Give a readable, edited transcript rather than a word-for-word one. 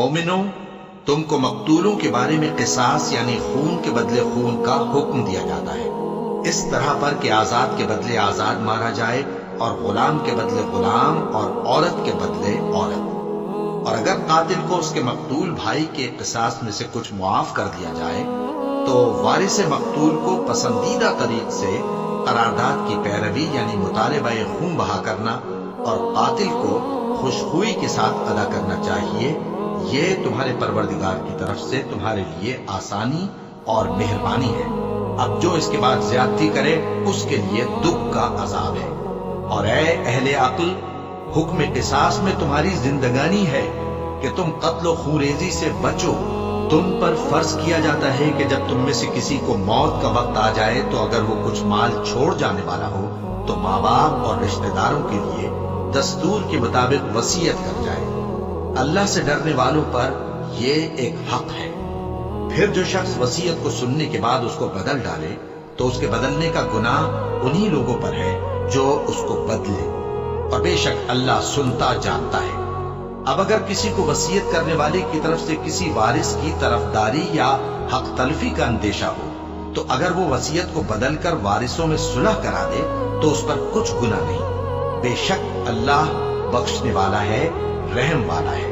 مومنوں، تم کو مقتولوں کے بارے میں قصاص یعنی خون کے بدلے خون کا حکم دیا جاتا ہے، اس طرح پر کہ آزاد کے بدلے آزاد مارا جائے، اور غلام کے بدلے غلام، اور عورت کے بدلے عورت۔ اور اگر قاتل کو اس کے مقتول بھائی کے قصاص میں سے کچھ معاف کر دیا جائے تو وارث مقتول کو پسندیدہ طریق سے قرارداد کی پیروی یعنی مطالبہ خون بہا کرنا اور قاتل کو خوشخوئی کے ساتھ ادا کرنا چاہیے۔ یہ تمہارے پروردگار کی طرف سے تمہارے لیے آسانی اور مہربانی ہے۔ اب جو اس کے بعد زیادتی کرے اس کے لیے دکھ کا عذاب ہے۔ اور اے اہل عقل، حکم قصاص میں تمہاری زندگانی ہے کہ تم قتل و خوریزی سے بچو۔ تم پر فرض کیا جاتا ہے کہ جب تم میں سے کسی کو موت کا وقت آ جائے تو اگر وہ کچھ مال چھوڑ جانے والا ہو تو ماں باپ اور رشتہ داروں کے لیے دستور کے مطابق وصیت کر جائے۔ اللہ سے ڈرنے والوں پر یہ ایک حق ہے۔ پھر جو شخص وصیت کو سننے کے بعد اس کو بدل ڈالے تو اس کے بدلنے کا گناہ انہی لوگوں پر ہے جو اس کو بدلے، اور بے شک اللہ سنتا جانتا ہے۔ اب اگر کسی کو وصیت کرنے والے کی طرف سے کسی وارث کی طرفداری یا حق تلفی کا اندیشہ ہو تو اگر وہ وصیت کو بدل کر وارثوں میں صلح کرا دے تو اس پر کچھ گناہ نہیں، بے شک اللہ بخشنے والا ہے، رحم والا ہے۔